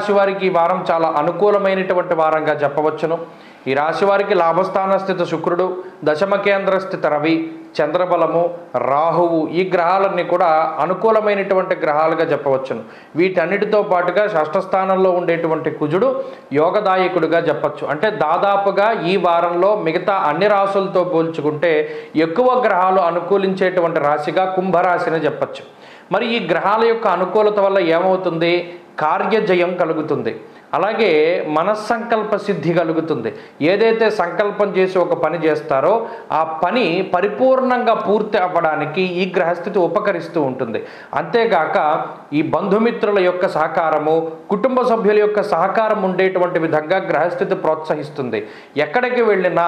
కుంభరాశి వారికి ఈ వారం చాలా అనుకూలమైనటువంటి వారంగా చెప్పవచ్చును. ఈ రాశి వారికి లాభస్థాన స్థిత శుక్రుడు, దశమ కేంద్ర స్థిత రవి, చంద్రబలము, రాహువు ఈ గ్రహాలన్నీ కూడా అనుకూలమైనటువంటి గ్రహాలుగా చెప్పవచ్చును. వీటన్నిటితో పాటుగా షష్ఠస్థానంలో ఉండేటువంటి కుజుడు యోగదాయకుడుగా చెప్పచ్చు. అంటే దాదాపుగా ఈ వారంలో మిగతా అన్ని రాశులతో పోల్చుకుంటే ఎక్కువ గ్రహాలు అనుకూలించేటువంటి రాశిగా కుంభరాశిని చెప్పచ్చు. మరి ఈ గ్రహాల యొక్క అనుకూలత వల్ల ఏమవుతుంది? కార్యజయం కలుగుతుంది, అలాగే మనస్సంకల్ప సిద్ధి కలుగుతుంది. ఏదైతే సంకల్పం చేసి ఒక పని చేస్తారో ఆ పని పరిపూర్ణంగా పూర్తి అవ్వడానికి ఈ గ్రహస్థితి ఉపకరిస్తూ ఉంటుంది. అంతేగాక ఈ బంధుమిత్రుల యొక్క సహకారము, కుటుంబ సభ్యుల యొక్క సహకారం ఉండేటువంటి విధంగా గ్రహస్థితి ప్రోత్సహిస్తుంది. ఎక్కడికి వెళ్ళినా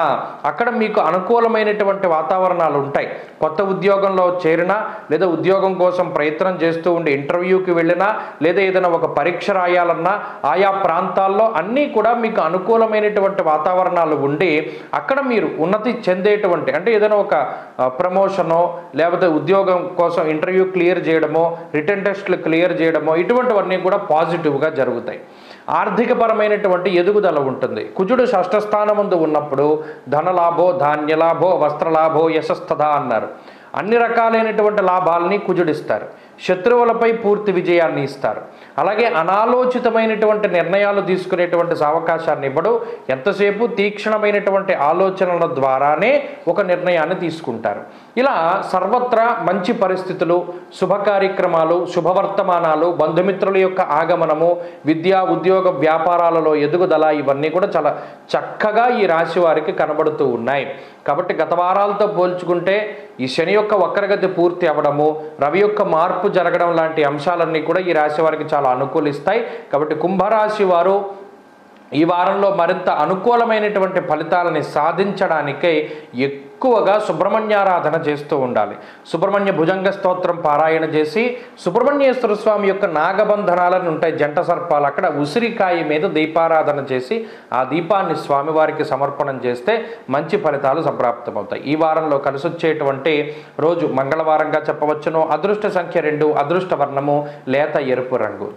అక్కడ మీకు అనుకూలమైనటువంటి వాతావరణాలు ఉంటాయి. కొత్త ఉద్యోగంలో చేరినా, లేదా ఉద్యోగం కోసం ప్రయత్నం చేస్తూ ఉండి ఇంటర్వ్యూకి వెళ్ళినా, లేదా ఏదైనా ఒక పరీక్ష రాయాలన్నా ఆయా ప్రాంతాల్లో అన్నీ కూడా మీకు అనుకూలమైనటువంటి వాతావరణాలు ఉండి అక్కడ మీరు ఉన్నతి చెందేటువంటి, అంటే ఏదైనా ఒక ప్రమోషనో లేకపోతే ఉద్యోగం కోసం ఇంటర్వ్యూ క్లియర్ చేయడమో, రిటర్న్ టెస్టులు క్లియర్ చేయడమో ఇటువంటివన్నీ కూడా పాజిటివ్గా జరుగుతాయి. ఆర్థికపరమైనటువంటి ఎదుగుదల ఉంటుంది. కుజుడు షష్ఠస్థానమందు ఉన్నప్పుడు ధనలాభో, ధాన్యలాభో, వస్త్రలాభో, యశస్తథ అన్నారు. అన్ని రకాలైనటువంటి లాభాలని కుజుడిస్తారు. శత్రువులపై పూర్తి విజయాన్ని ఇస్తారు. అలాగే అనాలోచితమైనటువంటి నిర్ణయాలు తీసుకునేటువంటి అవకాశాన్ని ఇవ్వడు. ఎంతసేపు తీక్షణమైనటువంటి ఆలోచనల ద్వారానే ఒక నిర్ణయాన్ని తీసుకుంటారు. ఇలా సర్వత్రా మంచి పరిస్థితులు, శుభ కార్యక్రమాలు, శుభవర్తమానాలు, బంధుమిత్రుల యొక్క ఆగమనము, విద్యా ఉద్యోగ వ్యాపారాలలో ఎదుగుదల ఇవన్నీ కూడా చాలా చక్కగా ఈ రాశి వారికి కనబడుతూ ఉన్నాయి. కాబట్టి గత వారాలతో పోల్చుకుంటే ఈ శని యొక్క వక్రగతి పూర్తి అవ్వడము, రవి యొక్క మార్పు జరగడం లాంటి అంశాలన్నీ కూడా ఈ రాశి వారికి చాలా అనుకూలిస్తాయి. కాబట్టి కుంభరాశి వారు ఈ వారంలో మరింత అనుకూలమైనటువంటి ఫలితాలని సాధించడానికై ఎక్కువగా సుబ్రహ్మణ్యారాధన చేస్తూ ఉండాలి. సుబ్రహ్మణ్య భుజంగ స్తోత్రం పారాయణ చేసి, సుబ్రహ్మణ్యేశ్వర స్వామి యొక్క నాగబంధనాలను ఉంటాయి జంట సర్పాలు, అక్కడ ఉసిరికాయ మీద దీపారాధన చేసి ఆ దీపాన్ని స్వామివారికి సమర్పణం చేస్తే మంచి ఫలితాలు సంప్రాప్తమవుతాయి. ఈ వారంలో కలిసొచ్చేటువంటి రోజు మంగళవారంగా చెప్పవచ్చును. అదృష్ట సంఖ్య 2, అదృష్ట వర్ణము లేత ఎరుపు రంగు.